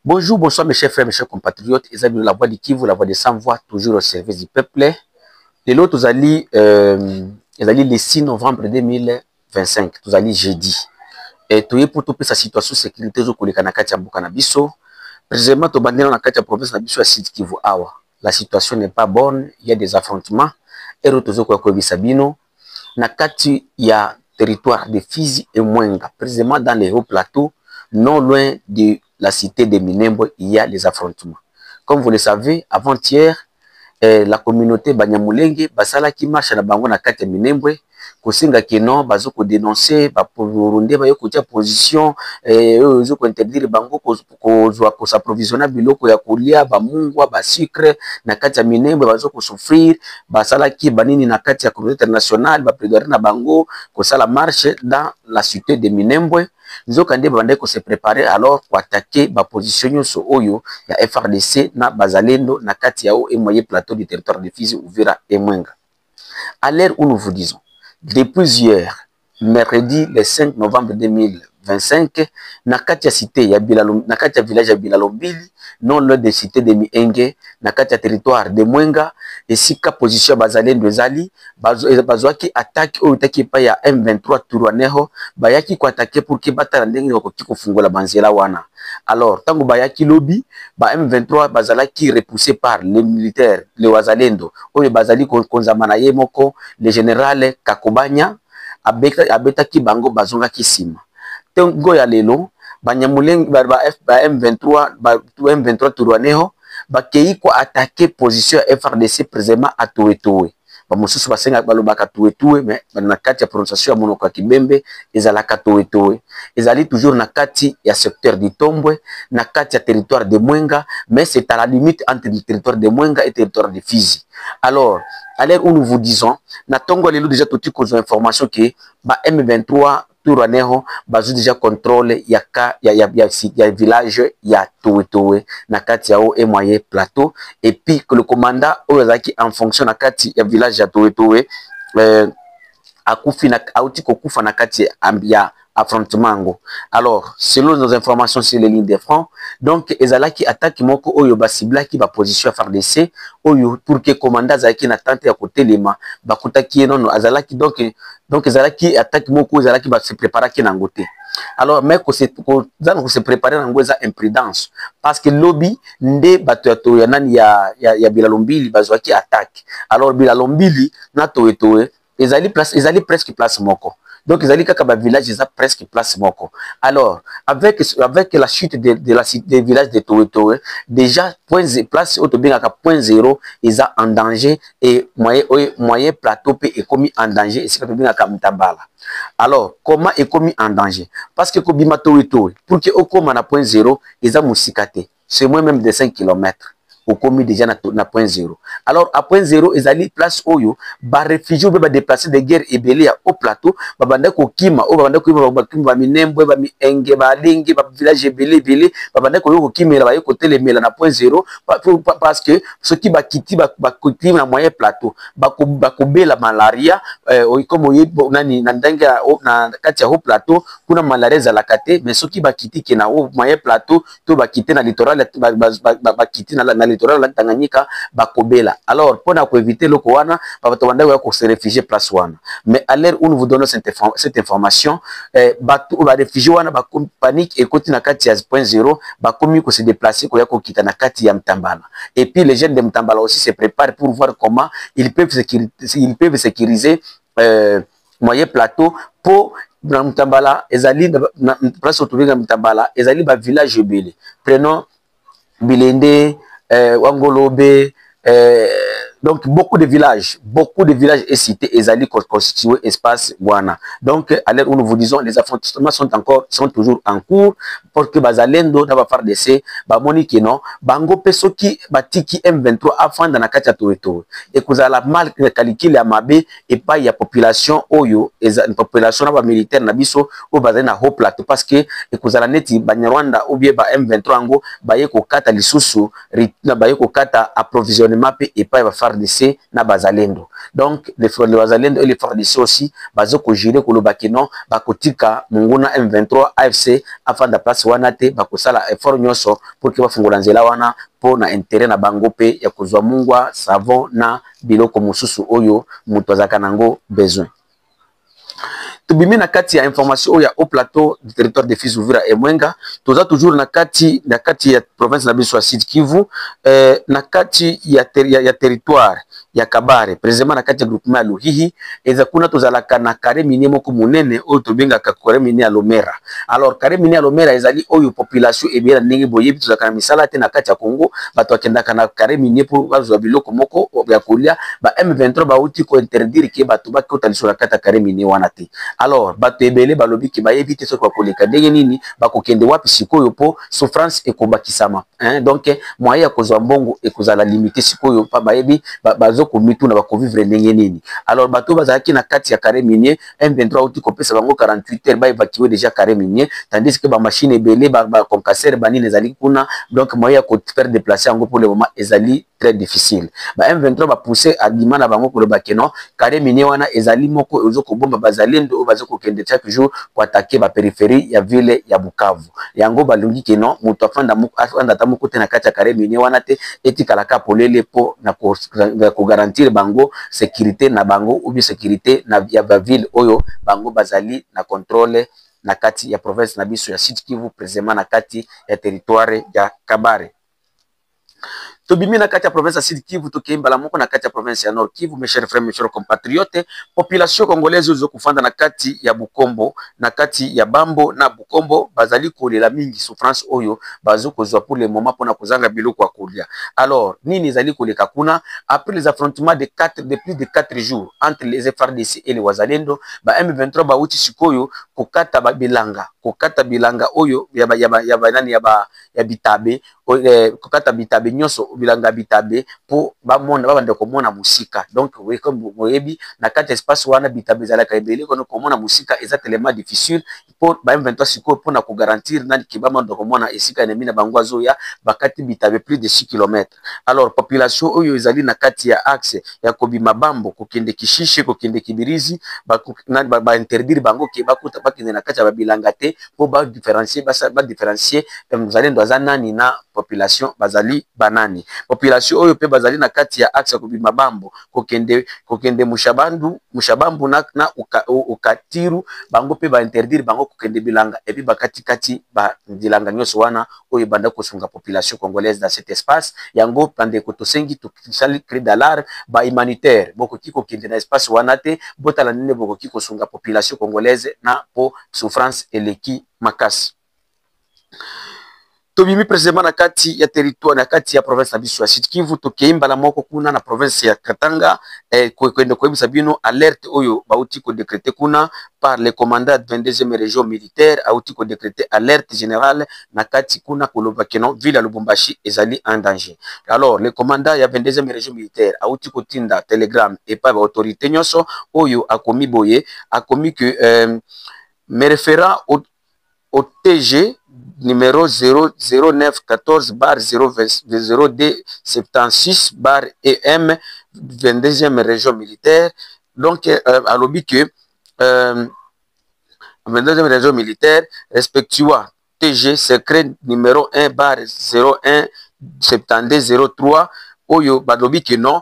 Bonjour, bonsoir mes chers frères, mes chers compatriotes. Ils ont la voix du Kivu, la voix des sans-voix, toujours au service du peuple. Et l'autre, vous allez le 6 novembre 2025, vous allez jeudi. Et tout est pour tout sa situation sécurité au Kolikanakati Bukanabiso. Précisément, au Bandéna, dans la province de Nabiso à Sud Kivu Awa. La situation n'est pas bonne, il y a des affrontements. Et l'autre, quoi, Sabino. Nakati, il y a territoire de Fizi et Mwenga, précisément dans les hauts plateaux, non loin de la cité de Minembwe, il y a les affrontements. Comme vous le savez, avant-hier, la communauté Banyamulenge, basala qui marche à la bango na kati Minembwe, kosinga keno bazo ko dénoncer ba Burundi ba yoko position zo ko interdire bango ko s'approvisionner biloko ya kolia ba mungwa ba sucre na kati ya Minembwe bazo ko souffrir basala ki banini na kati ya communauté internationale ba plaidoyer na bango ko sala marche dans la cité de Minembwe. Nous avons se préparer alors pour attaquer la position sur Oyo, ya FRDC, na Bazalendo, na Katiao et moyen plateau du territoire de Fizi, Uvira et Mwenga. À l'heure où nous vous disons, depuis hier, mercredi le 5 novembre 2025, na Katia cité, na Katia village ya Bilalombili, non loin de cité de Mienge, na Katia territoire de Mwenga, et si ka position Bazalendo Zali, bazwaki attaque au taki pa ya M23 Turwaneho, bayaki ko attaquer pour que batala ndenge ko kifungula banzela wana. Alors, tango bayaki lobby, ba M23 bazalaki repoussé par les militaires, les Wazalendo, oyo bazali konzamana ye moko, le général Kakobanya, abetaki bango bazonga kisima. Tango ya lelo, Banyamulenge ba M23 Turwaneho, bakei ko attaquer position FRDC précisément à Toetoe. Bamususu basenga balobaka Toetoe, mais na kati ya prononciation ya monoko ya Kibembe ezalaka Toetoe. Ezali toujours na kati ya secteur du Tombwe, na kati ya territoire de Mwenga, mais c'est à la limite entre le territoire de Mwenga et le territoire de Fizi. Alors, à l'heure où nous vous disons, na tongo lelo déjà tout de information que ba M23 Turwaneho bazu déjà contrôle ya village ya Toetoe na kati yao et moyen plateau, et puis que le commandant Oyazaki en fonction na kati ya village ya Toetoe akufi na auti kokufa na kati ya affrontement. Alors, selon nos informations sur les lignes de front, donc ezalaki attaque moko oyo basibla ki ba position FARDC oyo pour que commandant zaki na tente ya côté lema bakutaki non azalaki donc ezalaki attaque moko ezalaki ba se préparer ki na ngote. Alors mais ko se préparer na ngoza imprudence parce que lobby nde bato ya nani ya Bilalombili bazwaki attaque. Alors Bilalombili na Toetoe ezali presque place moko. Donc, ils allaient qu'à village, ils ont presque place moko. Alors, avec la chute des villages de Toetoe, déjà, place autobien à point zéro, ils ont en danger et moyen plateau est commis en danger et c'est autobien à Mtambala. Alors, comment est commis en danger? Parce que Kobima Toetoe, pour que au commun à point zéro, ils ont moussikaté. C'est moins même de 5 km. Au commis déjà na point zéro. Alors, à point zéro, ils allaient place Oyo, ba réfugiés, ba déplacés de guerre et belé au plateau, ba bande ko kima, ba bande ko ba Minembwe, ba Mienge, ba Lingi, ba village belé, ba bande ko kima, ba yoko télé mela na point zéro, parce que ceux qui ba kiti, ba kiti na moyen plateau, ba ko la malaria, comme oye, nani, nandengue na katia au plateau, kuna malaria za la kate, mais ceux qui ba kiti qui na au moyen plateau, to ba kiti na littoral, ba kiti na littoral la Tanganyika bakobela. Alors pour éviter le koana se réfugier place wana. Mais à l'heure où nous vous donnons cette information, batu ba réfugier wana ba panique et continue na kati ya point zéro ba komi ko se déplacer ko yako kita na kati ya Mtambala. Et puis les jeunes de Mtambala aussi se préparent pour voir comment ils peuvent sécuriser moyen plateau pour Mtambala ezali na place autour de Mtambala ezali ba village belé. Prenons Bilende, Wangolobe, donc beaucoup de villages et cités ezali constitué espace Guana. Donc à l'heure où nous vous disons, les affrontements sont toujours en cours pour que Bazalendo na ba FARDC ba moniki non bango pesoki batiki M23 afin dans la kati ya Toetoe et que la mal calculé à mabe et pas ya population oyo une population na ba militaire na biso au bazali na haut plateau parce que et que la neti Banyarwanda ou bien ba M23 ngo baye ko kata lisusu na baye ko kata approvisionnement et pas ba FARDC na bazalendo. Donc les bazalendo et les FARDC aussi bazo ko gérer ko lobaki non bakotika munguna M23 AFC afin de place wana te bakosala effort nyonso pour que bafungola nzela wana po na intérêt na bango pe ya kozwa mungwa savon na biloko mususu oyo mutu azaka nango besoin. Tubimi na kati ya information ya au plateau du territoire de Fizi Uvira et Mwenga, toza toujours na kati ya province na biso ya Sud Kivu, na kati ya territoire ya Kabare, précisément na kati ya groupement ya Luhihi, eza kuna tozalaka na kare minier moko munene oyo tobengaka kare minier ya Lomera. Alors kare minier ya Lomera ezali oyo population ebela ndenge boyebi tozalaka na misala te na kati ya Congo, bato akendaka na kare minier pour bazwa biloko moko ya kolia, ba M23 bauti ko interdire ke bato bakota liso na kati ya kare minier wana te. Alors bato ebele balobi ke bayebi te soki bakoleka ndenge nini bakokende wapi sikoyo po souffrance ekobakisama, donc moyen ya kozwa mbongo ekozala limité sikoyo pa bayebi bazo komitu na bakovivre ndenge nini. Alors bato bazalaki na kati ya kare minier M23 uti kopesa bango 48 heures ba évacuer déjà kare minier, tandis que ba machine ebele ba concasseur banini ezali kuna, donc moyen ya ko faire déplacer yango pour le moment ezali très difficile. Ba M23 ba pousser argument na bango ko baki non kare minier wana ezali moko ezo ko bomba bazalendo bazo ko kende chaque jour pour attaquer ba périphérie ya ville ya Bukavu. Yango balungi ke non mutu afanda ta moko te na kati ya kare minier wana te etikala ka polele po na ko garantir bango sécurité na bango ou bien sécurité na ya ba ville oyo bango bazali na contrôle na kati ya province na biso ya Sud Kivu, précisément na kati ya territoire ya Kabare. Tobimi na kati ya province ya Sud Kivu tokimbala moko na kati ya province ya Nord Kivu. Mes chers frères, mes chers compatriotes, population congolaise ozo kufanda na kati ya Bukombo, na kati ya Bambo na Bukombo bazali kolela mingi souffrance oyo bazo kozwa pour le moment pona kozanga biloko ya kolia. Alors nini ezali koleka kuna après les affrontements de plus de 4 jours entre les FARDC et les Wazalendo, ba M23 ba uti sikoyo kokata bilanga oyo ya bitabe kokata bitabe nyonso bilanga bitabe po bamona babande komona musika. Donc we comme boyebi na kati espace wana bitabe zalaka ebele kono komona musika eza tellement difficile pour ba M23 siko pona ko garantir nani kibama ndo komona esika ene mina bango azoya bakati bitabe plus de 6 km. Alors population oyo ezali na kati ya axe ya kobima Bambo kokende Kishishe kokende Kibirizi ba interdire bango ke bakuta bakende na kati ya bilanga te po ba différencier mzalendo azanani na population bazali banani. Population oyo pe bazali na kati ya axe kubima Bambo kokende Mushabambu na ukatiru bango pe ba interdire bango kokende bilanga et puis bakati ba bilanga nyonso wana oyo banda kosunga population congolaise dans cet espace yango pande kotosengi to sali cri d'alarme ba humanitaire boko kiko kende na espace wana te botala nene boko kiko sunga population congolaise na po souffrance eleki makasi. Tobimi précisément na kati ya territoire na kati ya province na biso ya Sud Kivu tokimbala moko kuna na province ya Katanga kwende koyebisa bino alerte oyo bauti ko décréter kuna par le commandant de 22e région militaire auti ko décréter alerte générale na kati kuna koloba keno ville ya Lubumbashi ezali en danger. Alors le commandant ya 22e région militaire auti ko tinda telegram et pas autorité nyonso oyo akomi boye akomi que me référant au TG numéro 00914/00276 EM 22e région militaire. Donc à l'objet que 22e région militaire respectua TG secret numéro 1/017203 oyo balobi que non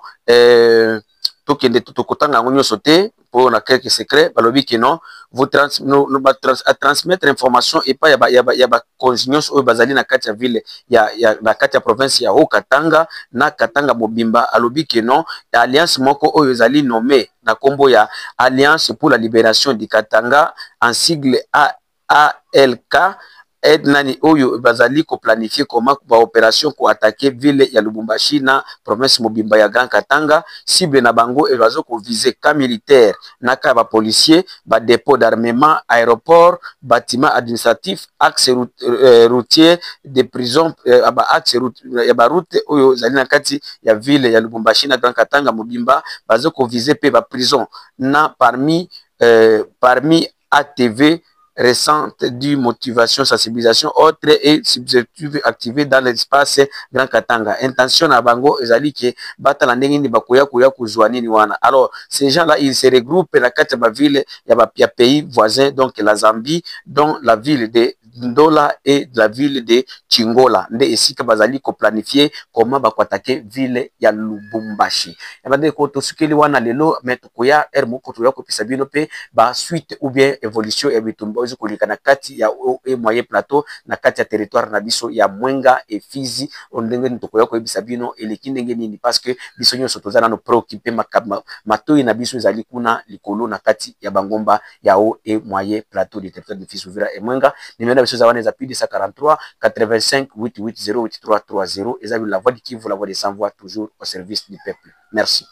tokende tokotanga ngonyo sauté pour na quelques secrets balobi que non vous transmettre information et pas ya ba consignos oyo bazali na kati ya ville ya na kati ya province ya Haut-Katanga na Katanga Mobimba alobi que non alliance moko oyo ezali nommé na kombo ya Alliance pour la libération du Katanga en sigle ALK aide nani oyo bazali ko planifier comment ba opération ko attaquer ville ya Lubumbashi na province Mobimba ya Grand Katanga. Cible na bango et bazo ko viser camp militaire na ka ba policier ba dépôt d'armement aéroport bâtiment administratif axe routier des prisons ba axe route ya ba route oyo zali na kati ya ville ya Lubumbashi na Grand Katanga Mobimba bazo ko viser pe ba prison na parmi ATV récente du motivation, sensibilisation, autre et subjective activée dans l'espace Grand Katanga. Intention à Bango, ezali ke batala ndenge ni bakoya koya kuzwa nini wana. Alors, ces gens-là, ils se regroupent la quatre ville, il y a pays voisins, donc la Zambie, dont la ville de Ndola et de la ville de Chingola. Nde esika bazali ko planifier comment bakwatake ville ya Lubumbashi. Yabande ko tosukeli wana lelo meto koya moko to ya ko pisa bino pe ba suite ou bien évolution ya bitumba ozo kolika na kati ya e moyen plateau na kati ya territoire na biso ya Mwenga et Fizi ondenge ntokoya ko ebisa bino eleki ndenge nini parce que biso nyonso tozana no préoccupé matoyi na biso ezali kuna likolo na kati ya bangomba ya o et moyen plateau du territoire de Fizi Uvira et Mwenga. Numéro de biso zawana eza plus de 143 85 88 08 330 eza la voix du Kivu, la voix des sans voix, toujours au service du peuple. Merci.